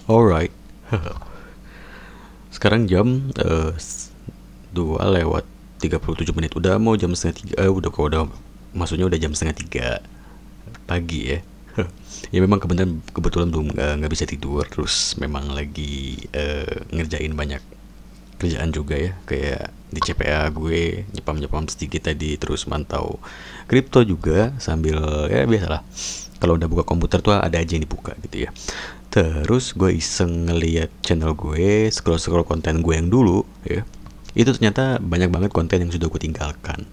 Alright. Sekarang jam 2 lewat 37 menit. Udah mau jam setengah 3. Udah maksudnya udah jam setengah 3 pagi ya. Ya memang kebetulan belum nggak bisa tidur. Terus memang lagi ngerjain banyak kerjaan juga ya, kayak di CPA gue nyepam sedikit tadi, terus mantau kripto juga sambil ya biasalah, kalau udah buka komputer tuh ada aja yang dibuka gitu ya. Terus gue iseng ngeliat channel gue, scroll konten gue yang dulu ya, itu ternyata banyak banget konten yang sudah gue tinggalkan,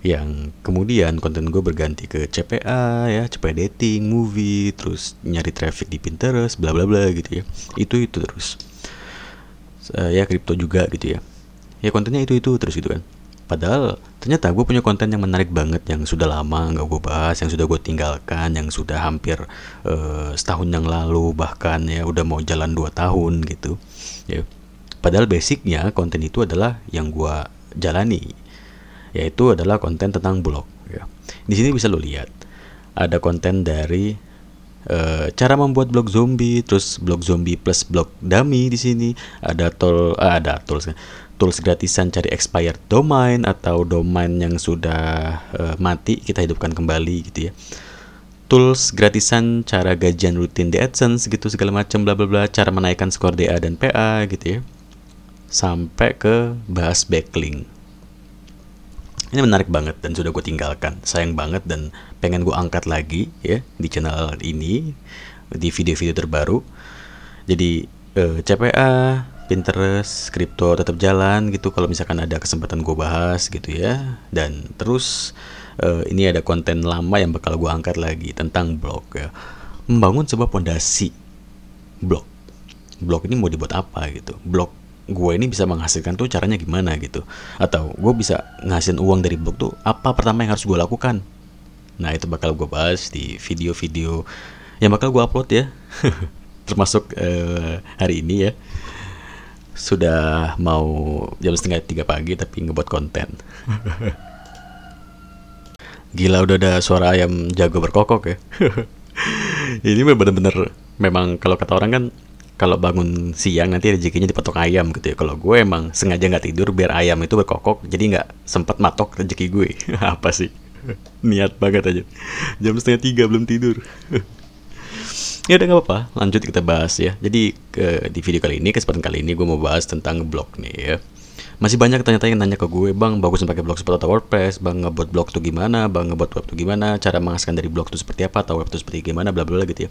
yang kemudian konten gue berganti ke CPA ya, CPA dating, movie, terus nyari traffic di Pinterest, bla bla bla gitu ya. Itu terus ya kripto juga gitu ya kontennya itu terus gitu kan. Padahal ternyata gue punya konten yang menarik banget, yang sudah lama nggak gue bahas, yang sudah gue tinggalkan, yang sudah hampir setahun yang lalu, bahkan ya udah mau jalan 2 tahun gitu ya. Padahal basicnya konten itu adalah yang gue jalani, yaitu adalah konten tentang blog ya. Di sini bisa lo lihat ada konten dari cara membuat blog zombie, terus blog zombie plus blog dummy. Di sini ada tools gratisan cari expired domain atau domain yang sudah mati kita hidupkan kembali gitu ya. Tools gratisan cara gajian rutin di AdSense gitu, segala macam bla bla bla, cara menaikkan skor DA dan PA gitu ya. Sampai ke bahas backlink. Ini menarik banget dan sudah gue tinggalkan. Sayang banget, dan pengen gue angkat lagi ya di channel ini di video-video terbaru. Jadi CPA, Pinterest, kripto tetap jalan gitu kalau misalkan ada kesempatan gue bahas gitu ya. Dan terus ini ada konten lama yang bakal gue angkat lagi tentang blog ya. Membangun sebuah fondasi blog. Blog ini mau dibuat apa gitu? Blog gue ini bisa menghasilkan tuh caranya gimana gitu, atau gue bisa ngasilin uang dari blog tuh apa pertama yang harus gue lakukan. Nah itu bakal gue bahas di video-video yang bakal gue upload ya. Termasuk hari ini ya, sudah mau jam setengah 3 pagi tapi ngebuat konten. Gila, udah ada suara ayam jago berkokok ya. Ini bener-bener memang kalau kata orang kan, kalau bangun siang nanti rezekinya dipatok ayam gitu ya. Kalau gue emang sengaja nggak tidur biar ayam itu berkokok, jadi nggak sempat matok rezeki gue. Apa sih? Niat banget aja. Jam setengah 3 belum tidur. Ya udah nggak apa-apa, lanjut kita bahas ya. Jadi di video kali ini, kesempatan kali ini gue mau bahas tentang blog nih ya. Masih banyak ternyata yang nanya ke gue, bang bagus pakai blogspot atau WordPress, bang ngebuat blog tuh gimana, bang ngebuat web tuh gimana, cara menghasilkan dari blog tuh seperti apa, atau web tuh seperti gimana, bla bla bla gitu ya.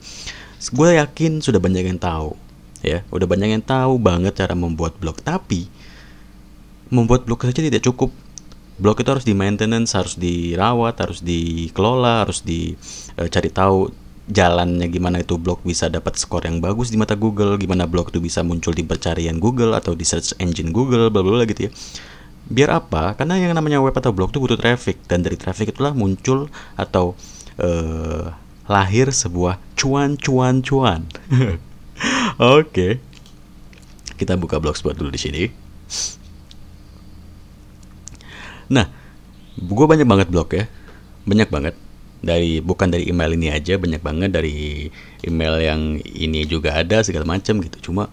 Gue yakin sudah banyak yang tahu ya, udah banyak yang tahu banget cara membuat blog. Tapi membuat blog saja tidak cukup. Blog itu harus di maintenance, harus dirawat, harus dikelola, harus dicari tahu jalannya gimana itu blog bisa dapat skor yang bagus di mata Google, gimana blog itu bisa muncul di pencarian Google atau di search engine Google, bla bla bla gitu ya. Biar apa? Karena yang namanya web atau blog itu butuh traffic, dan dari traffic itulah muncul atau lahir sebuah cuan. Oke. Kita buka blogspot dulu di sini. Nah, gue banyak banget blog ya. Banyak banget. Bukan dari email ini aja, banyak banget dari email yang ini juga ada segala macam gitu. Cuma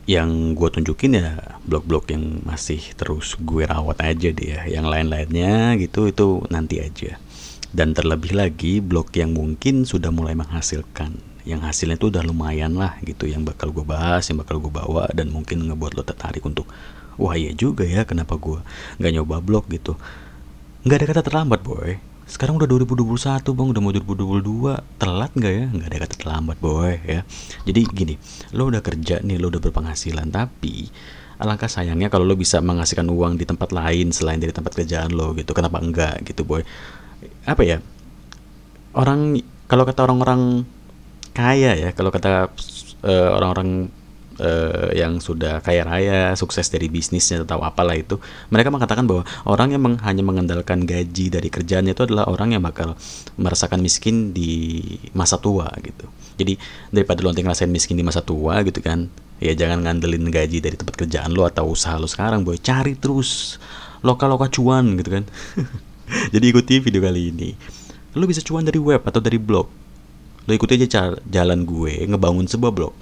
yang gue tunjukin ya blog-blog yang masih terus gue rawat aja deh ya. Yang lain-lainnya gitu itu nanti aja. Dan terlebih lagi blog yang mungkin sudah mulai menghasilkan, yang hasilnya tuh udah lumayan lah gitu, yang bakal gue bahas, yang bakal gue bawa, dan mungkin ngebuat lo tertarik untuk, wah iya juga ya, kenapa gue nggak nyoba blog gitu. Nggak ada kata terlambat boy. Sekarang udah 2021 bang, udah mau 2022, telat nggak ya? Nggak ada kata terlambat boy ya. Jadi gini, lo udah kerja nih, lo udah berpenghasilan, tapi alangkah sayangnya kalau lo bisa menghasilkan uang di tempat lain selain dari tempat kerjaan lo gitu. Kenapa enggak gitu boy? Apa ya, kalau kata orang-orang kaya ya, kalau kata orang-orang yang sudah kaya raya, sukses dari bisnisnya atau apalah itu, mereka mengatakan bahwa orang yang hanya mengandalkan gaji dari kerjaannya itu adalah orang yang bakal merasakan miskin di masa tua gitu. Jadi daripada lo nanti ngerasain miskin di masa tua gitu kan, ya jangan ngandelin gaji dari tempat kerjaan lo atau usaha lo sekarang boy. Cari terus lokal cuan gitu kan. Jadi ikuti video kali ini. Lo bisa cuan dari web atau dari blog. Lo ikuti aja jalan gue ngebangun sebuah blog.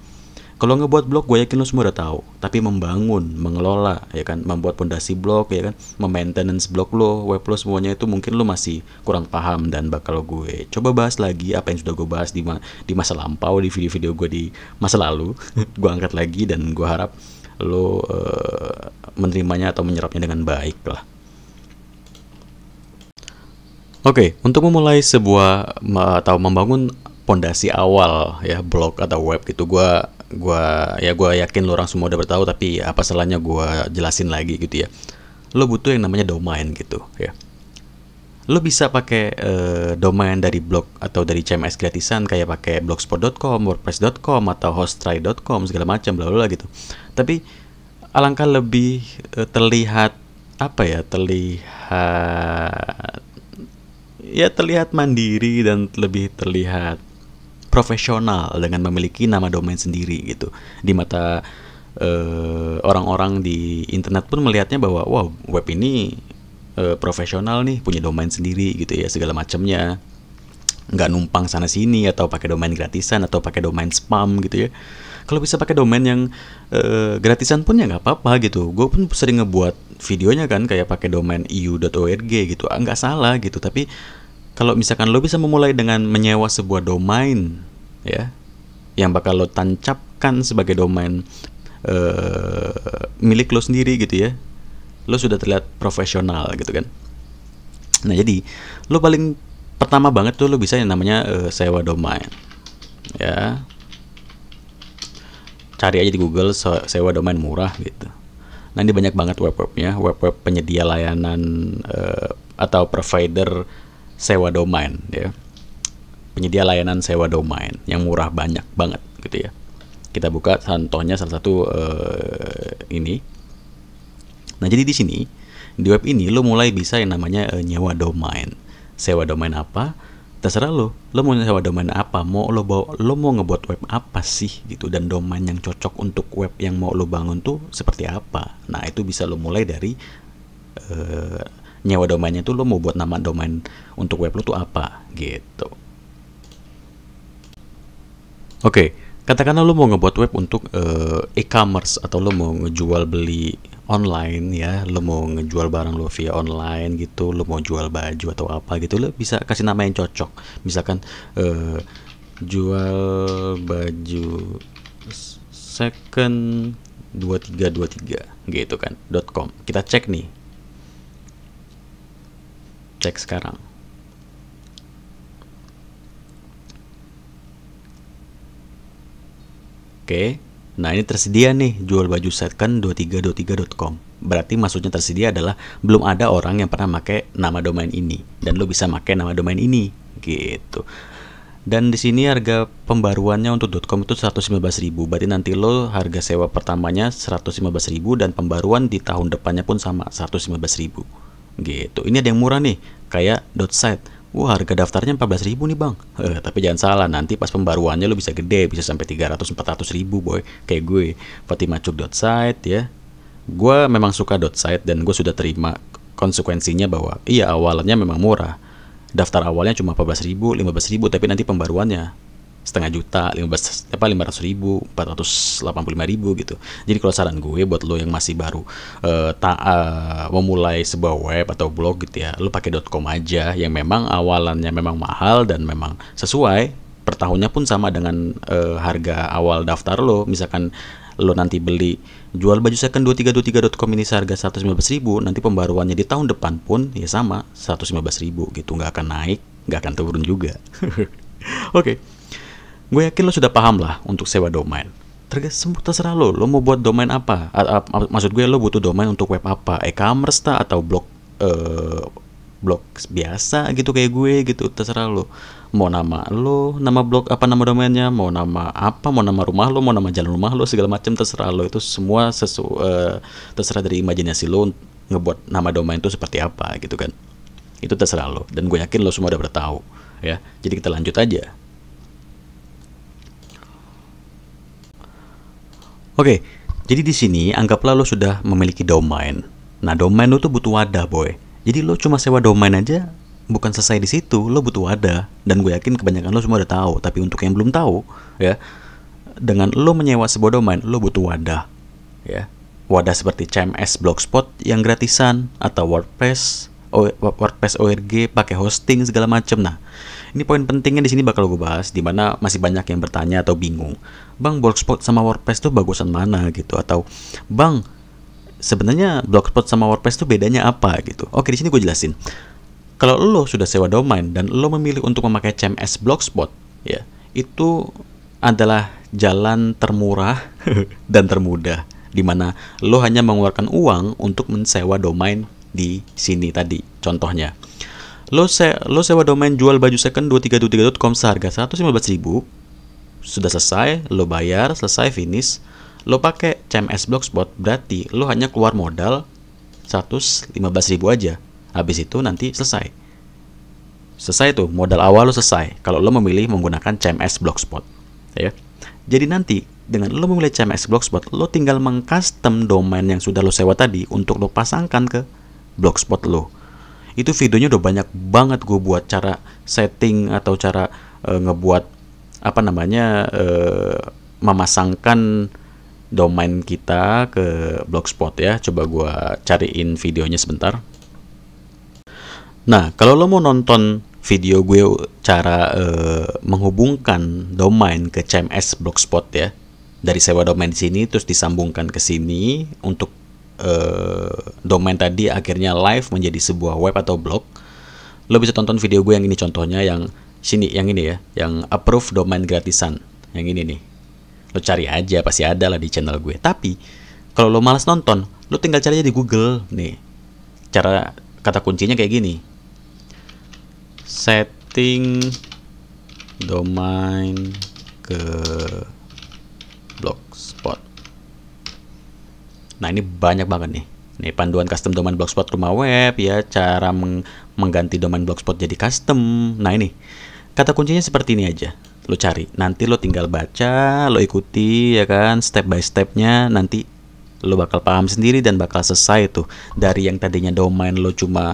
Kalau ngebuat blog, gue yakin lo semua udah tahu. Tapi membangun, mengelola, ya kan, membuat fondasi blog, ya kan, memaintenance blog lo, web lo, semuanya itu mungkin lo masih kurang paham, dan bakal gue coba bahas lagi apa yang sudah gue bahas di masa lampau, di video-video gue di masa lalu. Gue angkat lagi dan gue harap lo menerimanya atau menyerapnya dengan baik lah. Oke, untuk memulai sebuah atau membangun pondasi awal ya blog atau web gitu, gue yakin lo orang semua udah bertahu, tapi apa salahnya gue jelasin lagi gitu ya. Lo butuh yang namanya domain gitu ya. Lo bisa pakai domain dari blog atau dari CMS gratisan kayak pakai blogspot.com, wordpress.com atau hosttry.com segala macam bla bla gitu. Tapi alangkah lebih terlihat mandiri dan lebih terlihat profesional dengan memiliki nama domain sendiri gitu. Di mata orang-orang di internet pun melihatnya bahwa wow, web ini profesional nih, punya domain sendiri gitu ya, segala macamnya. Nggak numpang sana sini atau pakai domain gratisan atau pakai domain spam gitu ya. Kalau bisa pakai domain yang gratisan pun ya nggak apa-apa gitu. Gue pun sering ngebuat videonya kan kayak pakai domain eu.org gitu. Nggak salah gitu, tapi kalau misalkan lo bisa memulai dengan menyewa sebuah domain ya, yang bakal lo tancapkan sebagai domain milik lo sendiri gitu ya, lo sudah terlihat profesional gitu kan. Nah jadi lo paling pertama banget tuh lo bisa yang namanya sewa domain ya. Cari aja di Google sewa domain murah gitu. Nah ini banyak banget web-webnya, web-web penyedia layanan atau provider sewa domain ya, penyedia layanan sewa domain yang murah banyak banget gitu ya. Kita buka contohnya salah satu ini. Nah jadi di sini di web ini lo mulai bisa yang namanya nyewa domain. Sewa domain apa? Terserah lo mau sewa domain apa, lo mau ngebuat web apa sih gitu, dan domain yang cocok untuk web yang mau lo bangun tuh seperti apa. Nah itu bisa lo mulai dari nyewa domainnya tuh lo mau buat nama domain untuk web lo tuh apa gitu. Oke, katakanlah lo mau ngebuat web untuk e-commerce atau lo mau ngejual beli online ya, lo mau ngejual barang lo via online gitu, lo mau jual baju atau apa gitu, lo bisa kasih nama yang cocok. Misalkan jual baju second 2323 gitu kan .com. Kita cek nih. Cek sekarang. Oke. Nah, ini tersedia nih jual baju second 2323.com. Berarti maksudnya tersedia adalah belum ada orang yang pernah pakai nama domain ini dan lo bisa pakai nama domain ini gitu. Dan di sini harga pembaruannya untuk .com itu 115.000. Berarti nanti lo harga sewa pertamanya 115.000 dan pembaruan di tahun depannya pun sama 115.000. Gitu. Ini ada yang murah nih, kayak .site. Wah, harga daftarnya 14.000 nih bang. Tapi jangan salah, nanti pas pembaruannya lo bisa gede, bisa sampai 300-400.000 boy. Kayak gue, fatimacuk.site ya. Gue memang suka .site dan gue sudah terima konsekuensinya bahwa iya awalnya memang murah. Daftar awalnya cuma 14.000, 15.000, tapi nanti pembaruannya setengah juta, 500.000, 485.000 gitu. Jadi kalau saran gue buat lo yang masih baru memulai sebuah web atau blog gitu ya, lo pakai .com aja yang memang awalannya memang mahal dan memang sesuai per tahunnya pun sama dengan harga awal daftar lo. Misalkan lo nanti beli jual baju second 2323.com ini seharga 115.000, nanti pembaruannya di tahun depan pun ya sama 115.000 gitu, nggak akan naik, nggak akan turun juga. Oke. Gue yakin lo sudah paham lah untuk sewa domain. Terserah lo mau buat domain apa. Maksud gue lo butuh domain untuk web apa, e-commerce atau blog blog biasa gitu kayak gue gitu. Terserah lo. Mau nama lo, nama blog apa, nama domainnya, mau nama apa, mau nama rumah lo, mau nama jalan rumah lo, segala macam terserah lo. Itu semua terserah dari imajinasi lo ngebuat nama domain itu seperti apa gitu kan. Itu terserah lo, dan gue yakin lo semua udah bertahu ya. Jadi kita lanjut aja. Oke, jadi di sini anggaplah lo sudah memiliki domain. Nah, domain lo tuh butuh wadah, boy. Jadi lo cuma sewa domain aja bukan selesai di situ, lo butuh wadah. Dan gue yakin kebanyakan lo semua udah tahu. Tapi untuk yang belum tahu, ya, dengan lo menyewa sebuah domain, lo butuh wadah, ya. Wadah seperti CMS Blogspot yang gratisan atau WordPress ORG pakai hosting segala macem. Nah, ini poin pentingnya di sini bakal gue bahas, dimana masih banyak yang bertanya atau bingung, bang, Blogspot sama WordPress tuh bagusan mana gitu, atau bang, sebenarnya Blogspot sama WordPress tuh bedanya apa gitu. Oke, di sini gue jelasin. Kalau lo sudah sewa domain dan lo memilih untuk memakai CMS Blogspot, ya, itu adalah jalan termurah dan termudah, di mana lo hanya mengeluarkan uang untuk mensewa domain di sini tadi. Contohnya, lo sewa domain jual baju second 2323.com seharga 115.000, sudah selesai, lo bayar, selesai, finish. Lo pakai CMS Blogspot, berarti lo hanya keluar modal 115.000 aja. Habis itu nanti selesai. Selesai tuh, modal awal lo selesai kalau lo memilih menggunakan CMS Blogspot, ya. Jadi nanti dengan lo memilih CMS Blogspot, lo tinggal mengcustom domain yang sudah lo sewa tadi untuk lo pasangkan ke Blogspot lo. Itu videonya udah banyak banget gue buat cara setting atau cara ngebuat memasangkan domain kita ke Blogspot, ya. Coba gue cariin videonya sebentar. Nah, kalau lo mau nonton video gue cara menghubungkan domain ke CMS Blogspot, ya, dari sewa domain di sini terus disambungkan ke sini untuk domain tadi akhirnya live menjadi sebuah web atau blog, lo bisa tonton video gue yang ini contohnya, yang sini, yang ini ya, yang approve domain gratisan, yang ini nih. Lo cari aja, pasti ada lah di channel gue. Tapi kalau lo malas nonton, lo tinggal cari aja di Google nih. Cara kata kuncinya kayak gini: setting domain ke Blogspot. Nah, ini banyak banget nih. Nih, panduan custom domain Blogspot rumah web, ya, cara mengganti domain Blogspot jadi custom. Nah, ini kata kuncinya seperti ini aja. Lo cari, nanti lo tinggal baca, lo ikuti, ya kan, step by stepnya. Nanti lo bakal paham sendiri dan bakal selesai tuh. Dari yang tadinya domain lo cuma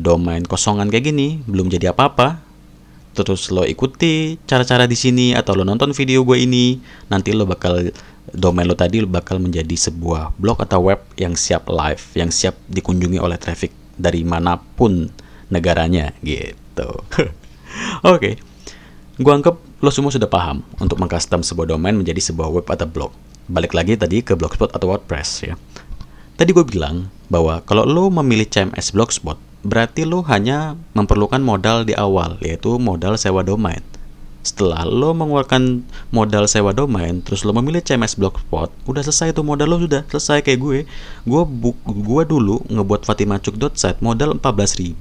domain kosongan kayak gini, belum jadi apa-apa, terus lo ikuti cara-cara di sini atau lo nonton video gue ini, nanti lo bakal, domain lo tadi bakal menjadi sebuah blog atau web yang siap live, yang siap dikunjungi oleh traffic dari manapun negaranya gitu. Oke. Gua anggap lo semua sudah paham untuk mengcustom sebuah domain menjadi sebuah web atau blog. Balik lagi tadi ke Blogspot atau WordPress, ya. Tadi gue bilang bahwa kalau lo memilih CMS Blogspot, berarti lo hanya memerlukan modal di awal, yaitu modal sewa domain. Setelah lo mengeluarkan modal sewa domain, terus lo memilih CMS Blogspot, udah selesai tuh, modal lo sudah selesai. Kayak gue dulu ngebuat fatimacuk.site modal 14.000,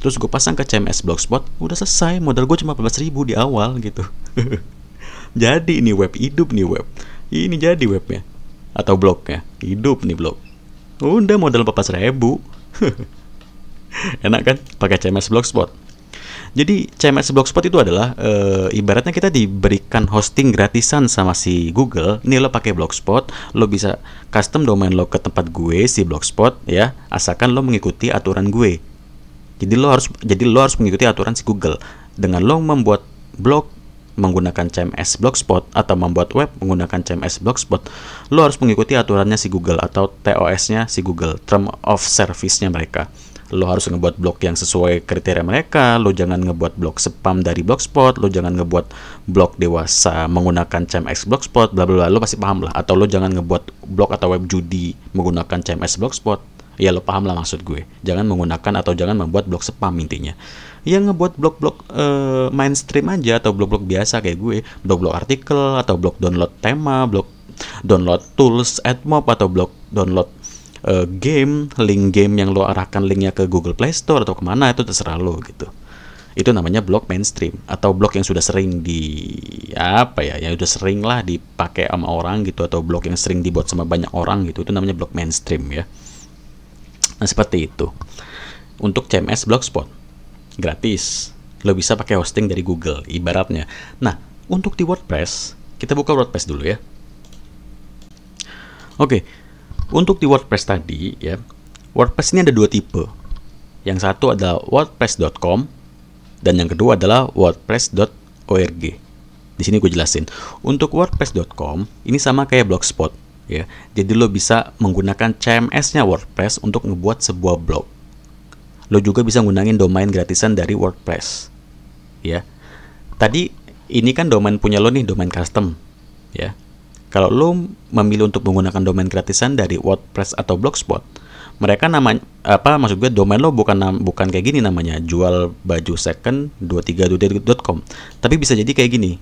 terus gue pasang ke CMS Blogspot, udah selesai, modal gue cuma 14.000 di awal gitu. Jadi ini web hidup nih, web ini jadi webnya atau blognya hidup nih, blog. Udah modal 14.000. Enak kan pakai CMS Blogspot. Jadi CMS Blogspot itu adalah ibaratnya kita diberikan hosting gratisan sama si Google. Ini lo pakai Blogspot, lo bisa custom domain lo ke tempat gue si Blogspot, ya, asalkan lo mengikuti aturan gue. Jadi lo harus mengikuti aturan si Google. Dengan lo membuat blog menggunakan CMS Blogspot atau membuat web menggunakan CMS Blogspot, lo harus mengikuti aturannya si Google atau TOS-nya si Google, Term of Service-nya mereka. Lo harus ngebuat blog yang sesuai kriteria mereka. Lo jangan ngebuat blog spam dari Blogspot. Lo jangan ngebuat blog dewasa menggunakan CMS Blogspot, bla bla. Lo pasti paham lah. Atau lo jangan ngebuat blog atau web judi menggunakan CMS Blogspot. Ya, lo paham lah maksud gue. Jangan menggunakan atau jangan membuat blog spam intinya. Yang ngebuat blog-blog mainstream aja atau blog-blog biasa kayak gue, blog-blog artikel atau blog download tema, blog download tools, AdMob, atau blog download link game yang lo arahkan linknya ke Google Play Store atau kemana, itu terserah lo gitu. Itu namanya blog mainstream atau blog yang sudah sering yang udah sering lah dipakai sama orang gitu, atau blog yang sering dibuat sama banyak orang gitu. Itu namanya blog mainstream, ya. Nah, seperti itu. Untuk CMS Blogspot gratis, lo bisa pakai hosting dari Google ibaratnya. Nah, untuk di WordPress, kita buka WordPress dulu, ya. Oke. Untuk di WordPress tadi, ya, WordPress ini ada dua tipe. Yang satu adalah WordPress.com, Dan yang kedua adalah wordpress.org. Di sini gue jelasin. Untuk wordpress.com ini sama kayak Blogspot ya. Jadi lo bisa menggunakan CMS-nya WordPress untuk ngebuat sebuah blog. Lo juga bisa nggunain domain gratisan dari WordPress. Ya. Tadi ini kan domain punya lo nih, domain custom ya. Kalau lo memilih untuk menggunakan domain gratisan dari WordPress atau Blogspot, mereka namanya maksud gue domain lo bukan kayak gini namanya, jual baju second 23.com, tapi bisa jadi kayak gini.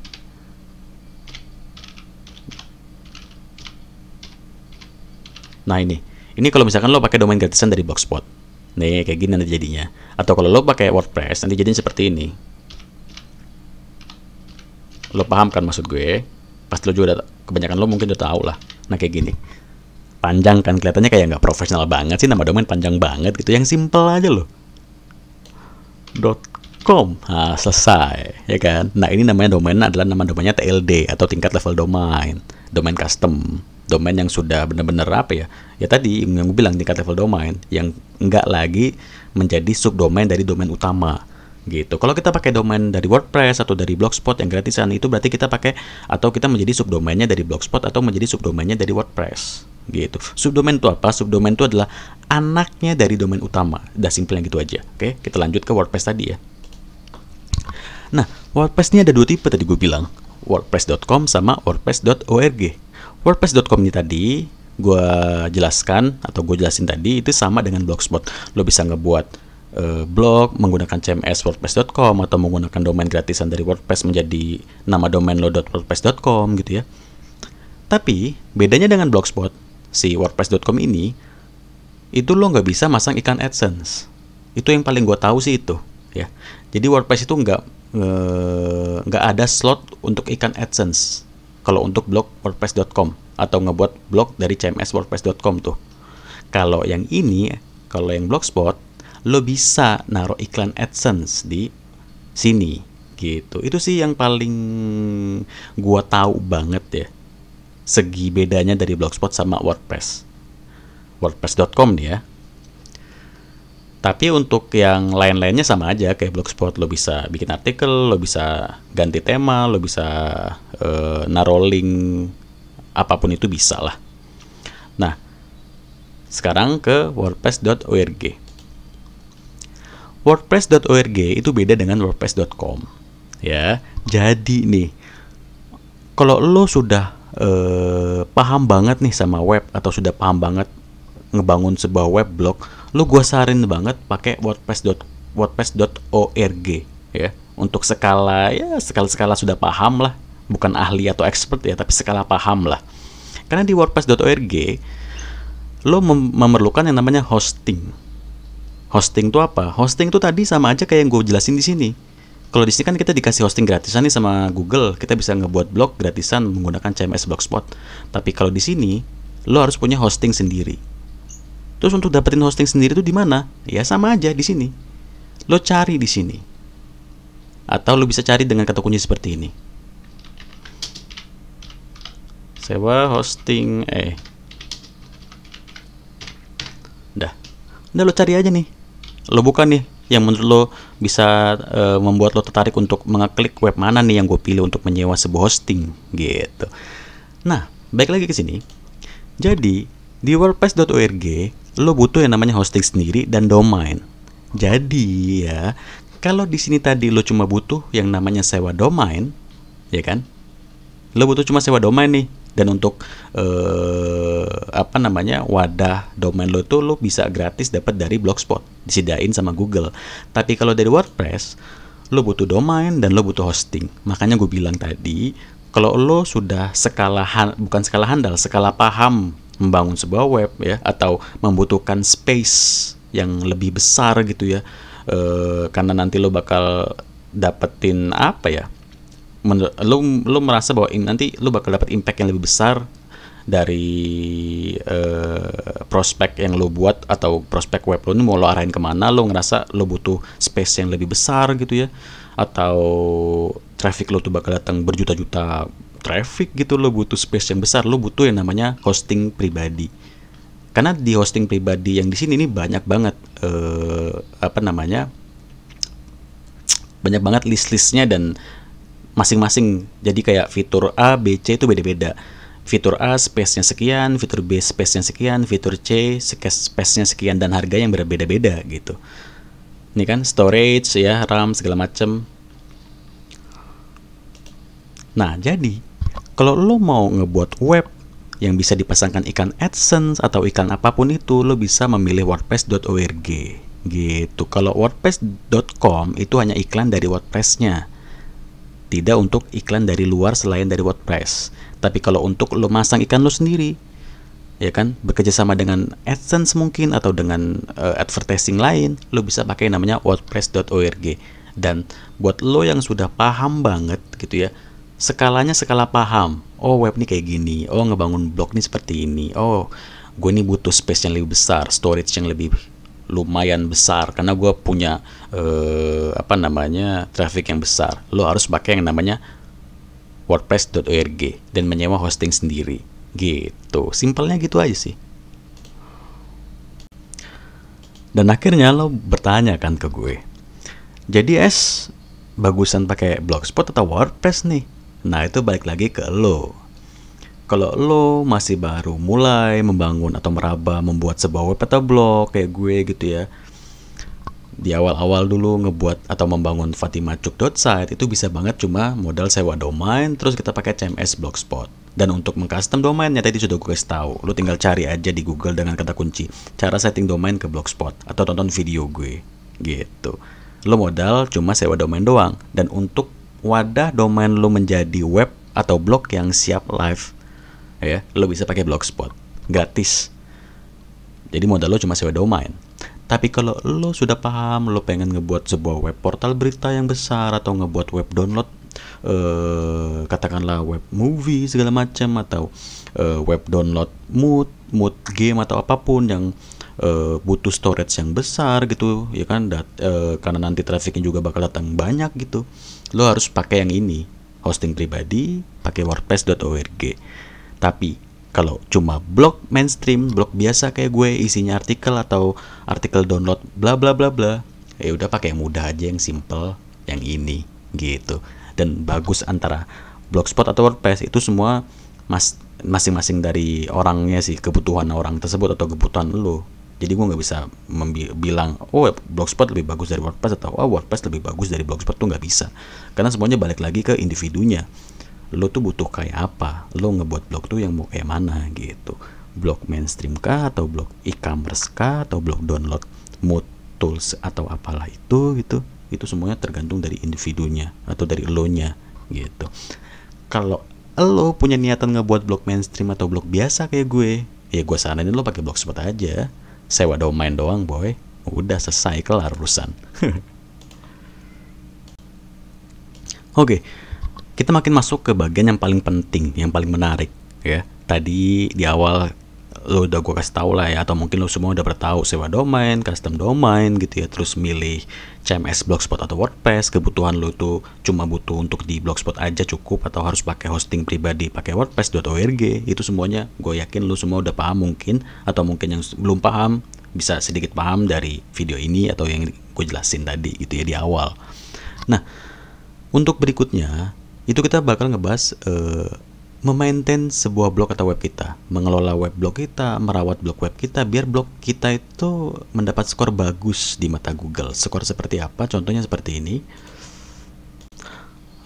Nah ini kalau misalkan lo pakai domain gratisan dari Blogspot, nih kayak gini nanti jadinya. Atau kalau lo pakai WordPress nanti jadinya seperti ini. Lo paham kan maksud gue? Pasti lo juga kebanyakan lo mungkin udah tahu lah. Nah kayak gini, panjang kan, kelihatannya kayak nggak profesional banget sih, nama domain panjang banget gitu. Yang simple aja loh, .com, nah selesai ya kan. Nah ini namanya domain adalah nama domainnya TLD atau tingkat level domain, domain custom, domain yang sudah benar-benar apa ya? Ya tadi yang gue bilang tingkat level domain yang nggak lagi menjadi subdomain dari domain utama. Gitu. Kalau kita pakai domain dari WordPress atau dari Blogspot yang gratisan, itu berarti kita pakai atau kita menjadi subdomainnya dari Blogspot atau menjadi subdomainnya dari WordPress. Gitu. Subdomain itu apa? Subdomain itu adalah anaknya dari domain utama. Udah simple yang gitu aja. Oke, kita lanjut ke WordPress tadi ya. Nah, WordPress ini ada dua tipe tadi gue bilang. WordPress.com sama WordPress.org. WordPress.com ini tadi gue jelaskan atau gue jelasin tadi itu sama dengan Blogspot. Lo bisa ngebuat blog menggunakan CMS wordpress.com atau menggunakan domain gratisan dari WordPress menjadi nama domain lo .wordpress.com gitu ya. Tapi bedanya dengan Blogspot, si wordpress.com ini itu lo nggak bisa masang iklan AdSense. Itu yang paling gue tahu sih itu ya. Jadi WordPress itu nggak ada slot untuk iklan AdSense kalau untuk blog wordpress.com atau ngebuat blog dari CMS wordpress.com tuh. Kalau yang Blogspot, lo bisa naruh iklan AdSense di sini gitu. Itu sih yang paling gua tahu banget ya, segi bedanya dari Blogspot sama WordPress. WordPress.com nih ya. Tapi untuk yang lain-lainnya sama aja kayak Blogspot. Lo bisa bikin artikel, lo bisa ganti tema, lo bisa naruh link, apapun itu bisa lah. Nah, sekarang ke WordPress.org. WordPress.org itu beda dengan WordPress.com ya. Jadi nih, kalau lo sudah paham banget nih sama web atau sudah paham banget ngebangun sebuah web blog, lo gua saranin banget pakai WordPress.org ya. Untuk skala sudah paham lah, bukan ahli atau expert ya, tapi skala paham lah. Karena di WordPress.org lo memerlukan yang namanya hosting. Hosting itu apa? Hosting itu tadi sama aja kayak yang gue jelasin di sini. Kalau di sini kan kita dikasih hosting gratisan nih sama Google, kita bisa ngebuat blog gratisan menggunakan CMS Blogspot. Tapi kalau di sini, lo harus punya hosting sendiri. Terus untuk dapetin hosting sendiri itu di mana? Ya sama aja di sini. Lo cari di sini. Atau lo bisa cari dengan kata kunci seperti ini. Sewa hosting Udah lo cari aja nih. Lo buka nih yang menurut lo bisa membuat lo tertarik untuk mengeklik web mana nih yang gue pilih untuk menyewa sebuah hosting gitu. Nah, balik lagi ke sini. Jadi di WordPress.org lo butuh yang namanya hosting sendiri dan domain. Jadi ya, kalau di sini tadi lo cuma butuh yang namanya sewa domain, ya kan? Lo butuh cuma sewa domain nih. Dan untuk wadah domain lo tuh lo bisa gratis dapat dari Blogspot, disediain sama Google. Tapi kalau dari WordPress, lo butuh domain dan lo butuh hosting. Makanya gue bilang tadi, kalau lo sudah skala paham membangun sebuah web ya, atau membutuhkan space yang lebih besar gitu ya, karena nanti lo bakal dapetin apa ya? Lo merasa bahwa nanti lo bakal dapat impact yang lebih besar dari prospek yang lo buat atau prospek web lo ini mau lo arahin kemana. Lo ngerasa lo butuh space yang lebih besar gitu ya, atau traffic lo tuh bakal datang berjuta-juta traffic gitu. Lo butuh space yang besar, lo butuh yang namanya hosting pribadi. Karena di hosting pribadi yang di sini nih banyak banget banyak banget list-listnya, dan masing-masing jadi kayak fitur A, B, C itu beda-beda. Fitur A space-nya sekian, fitur B space-nya sekian, fitur C space-nya sekian, dan harga yang berbeda-beda gitu. Ini kan storage ya, RAM segala macem. Nah, jadi kalau lo mau ngebuat web yang bisa dipasangkan iklan AdSense atau iklan apapun itu, lo bisa memilih wordpress.org gitu. Kalau wordpress.com itu hanya iklan dari WordPress-nya, tidak untuk iklan dari luar selain dari WordPress. Tapi kalau untuk lo masang iklan lo sendiri, ya kan, bekerja sama dengan AdSense mungkin atau dengan advertising lain, lo bisa pakai namanya wordpress.org. Dan buat lo yang sudah paham banget gitu ya, skalanya skala paham, oh web nih kayak gini, oh ngebangun blog nih seperti ini, oh gue nih butuh space yang lebih besar, storage yang lebih lumayan besar karena gue punya traffic yang besar. Lo harus pakai yang namanya wordpress.org dan menyewa hosting sendiri gitu. Simpelnya gitu aja sih. Dan akhirnya lo bertanya kan ke gue, jadi bagusan pakai Blogspot atau WordPress nih? Nah, itu balik lagi ke lo. Kalau lo masih baru mulai membangun atau meraba membuat sebuah web atau blog kayak gue gitu ya, di awal-awal dulu ngebuat atau membangun fatimacuk.site, itu bisa banget cuma modal sewa domain, terus kita pakai CMS Blogspot. Dan untuk mengcustom domainnya tadi sudah gue kasih tahu. Lo tinggal cari aja di Google dengan kata kunci cara setting domain ke Blogspot atau tonton video gue gitu. Lo modal cuma sewa domain doang. Dan untuk wadah domain lo menjadi web atau blog yang siap live, ya, lo bisa pakai Blogspot gratis. Jadi modal lo cuma sewa domain. Tapi kalau lo sudah paham, lo pengen ngebuat sebuah web portal berita yang besar atau ngebuat web download, katakanlah web movie segala macam, atau web download mood game atau apapun yang butuh storage yang besar gitu, ya kan, karena nanti trafficnya juga bakal datang banyak gitu, lo harus pakai yang ini, hosting pribadi, pakai wordpress.org. Tapi kalau cuma blog mainstream, blog biasa kayak gue, isinya artikel atau artikel download bla bla bla bla, ya udah pakai yang mudah aja, yang simple, yang ini gitu. Dan bagus antara Blogspot atau WordPress itu semua masing-masing dari orangnya sih, kebutuhan orang tersebut atau kebutuhan lo. Jadi gue nggak bisa bilang oh Blogspot lebih bagus dari WordPress atau WordPress lebih bagus dari Blogspot, tuh nggak bisa, karena semuanya balik lagi ke individunya. Lo tuh butuh kayak apa, lo ngebuat blog tuh yang mau kayak mana gitu, blog mainstream kah, atau blog e-commerce kah, atau blog download mood tools atau apalah itu gitu. Itu semuanya tergantung dari individunya atau dari lo nya gitu. Kalau lo punya niatan ngebuat blog mainstream atau blog biasa kayak gue, ya gue saranin lo pakai Blogspot aja, sewa domain doang boy, udah selesai, kelar urusan. Oke. Kita makin masuk ke bagian yang paling penting, yang paling menarik ya. Tadi di awal lo udah gue kasih tahu lah ya, atau mungkin lo semua udah bertahu sewa domain, custom domain gitu ya, terus milih CMS Blogspot atau WordPress, kebutuhan lo tuh cuma butuh untuk di Blogspot aja cukup atau harus pakai hosting pribadi pakai wordpress.org. Itu semuanya gue yakin lo semua udah paham mungkin, atau mungkin yang belum paham bisa sedikit paham dari video ini atau yang gue jelasin tadi gitu ya di awal. Nah, untuk berikutnya itu kita bakal ngebahas memaintain sebuah blog atau web kita, mengelola web blog kita, merawat blog web kita biar blog kita itu mendapat skor bagus di mata Google. Skor seperti apa? Contohnya seperti ini.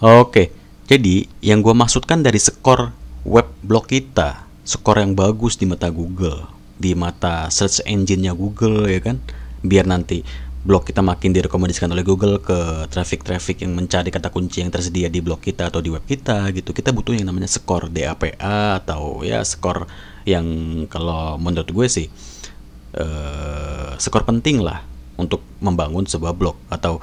Oke, jadi yang gue maksudkan dari skor web blog kita, skor yang bagus di mata Google, di mata search engine-nya Google ya kan, biar nanti blog kita makin direkomendasikan oleh Google ke traffic yang mencari kata kunci yang tersedia di blog kita atau di web kita gitu. Kita butuh yang namanya skor DAPA, atau ya skor yang kalau menurut gue sih skor penting lah untuk membangun sebuah blog, atau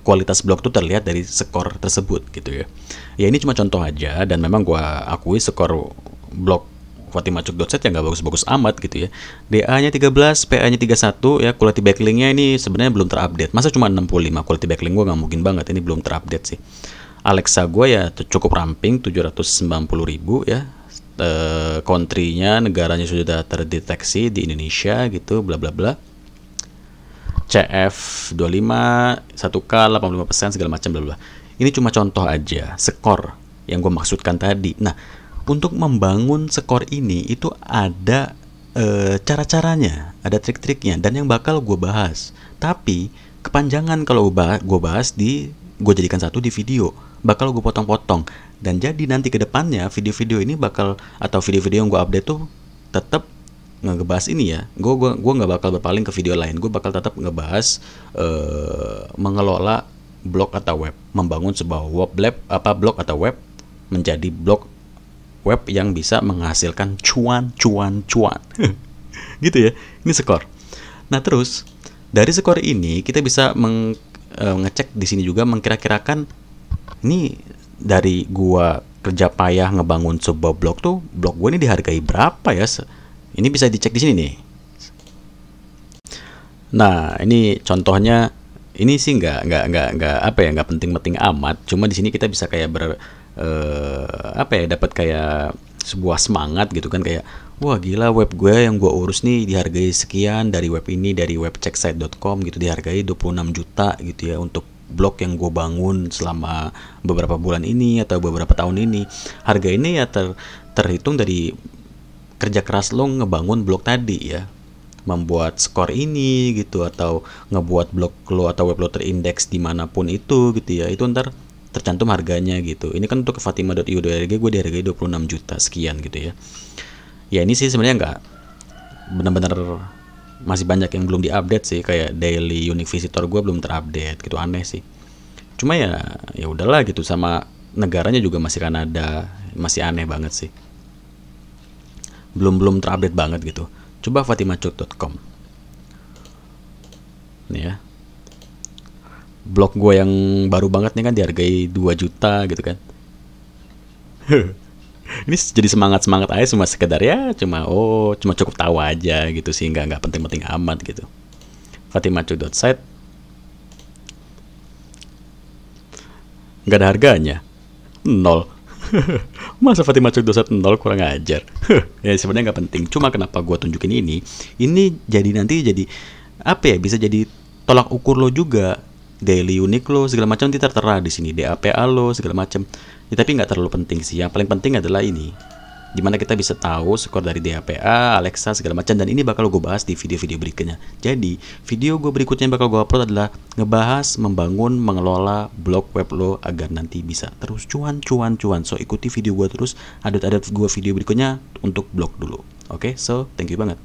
kualitas blog itu terlihat dari skor tersebut gitu ya. Ya ini cuma contoh aja, dan memang gue akui skor blog fatimacuk.site yang gak bagus-bagus amat gitu ya. DA-nya 13, PA-nya 31 ya, quality backlink-nya ini sebenarnya belum terupdate. Masa cuma 65 quality backlink, gue gak mungkin banget, ini belum terupdate sih. Alexa gue ya cukup ramping 790.000 ya. Country-nya, negaranya sudah terdeteksi di Indonesia gitu, bla bla bla. CF25 1K 85% segala macam bla bla. Ini cuma contoh aja skor yang gue maksudkan tadi. Nah, untuk membangun skor ini itu ada cara-caranya, ada trik-triknya, dan yang bakal gue bahas. Tapi kepanjangan kalau gue bahas gue jadikan satu di video, bakal gue potong-potong. Dan jadi nanti ke depannya video-video ini bakal, atau video-video yang gue update tuh tetap ngebahas ini ya. Gue nggak bakal berpaling ke video lain. Gue bakal tetap ngebahas mengelola blog atau web, membangun sebuah blog atau web menjadi blog web yang bisa menghasilkan cuan gitu ya. Ini skor. Nah, terus dari skor ini kita bisa ngecek di sini juga, mengkira-kirakan ini dari gua kerja payah ngebangun sebuah blog tuh, blog gua ini dihargai berapa ya. Ini bisa dicek di sini nih. Nah, ini contohnya. Ini sih nggak penting-penting amat. Cuma di sini kita bisa kayak dapat kayak sebuah semangat gitu kan, kayak wah gila, web gue yang gue urus nih dihargai sekian dari web ini, dari web checksite.com gitu, dihargai 26 juta gitu ya untuk blog yang gue bangun selama beberapa bulan ini atau beberapa tahun ini. Harga ini ya terhitung dari kerja keras lo ngebangun blog tadi ya, membuat skor ini gitu, atau ngebuat blog lo atau web lo terindeks dimanapun itu gitu ya. Itu ntar tercantum harganya gitu. Ini kan untuk fatima.io.org gue dihargai 26 juta sekian gitu ya. Ya ini sih sebenarnya nggak benar-benar, masih banyak yang belum diupdate sih, kayak daily unique visitor gue belum terupdate gitu, aneh sih. Cuma ya udahlah gitu, sama negaranya juga masih Kanada, masih aneh banget sih. Belum terupdate banget gitu. Coba fatimachut.com. Nih ya. Blog gue yang baru banget nih kan dihargai 2 juta gitu kan. Ini jadi semangat aja, cuma sekedar ya cuma cukup tahu aja gitu sih, nggak penting-penting amat gitu. fatimachut.site nggak ada harganya, 0. Masa fatimachut.site 0, kurang ajar. Ya sebenarnya nggak penting, cuma kenapa gue tunjukin ini jadi nanti jadi apa ya, bisa jadi tolak ukur lo juga, daily unique lo segala macam nanti tertera di sini, DAPA lo segala macam ya. Tapi nggak terlalu penting sih, yang paling penting adalah ini, dimana kita bisa tahu skor dari DAPA, Alexa segala macam, dan ini bakal gue bahas di video-video berikutnya. Jadi video gue berikutnya yang bakal gue upload adalah ngebahas membangun, mengelola blog web lo agar nanti bisa terus cuan. So ikuti video gue terus, ada gue video berikutnya untuk blog dulu. Oke, so thank you banget.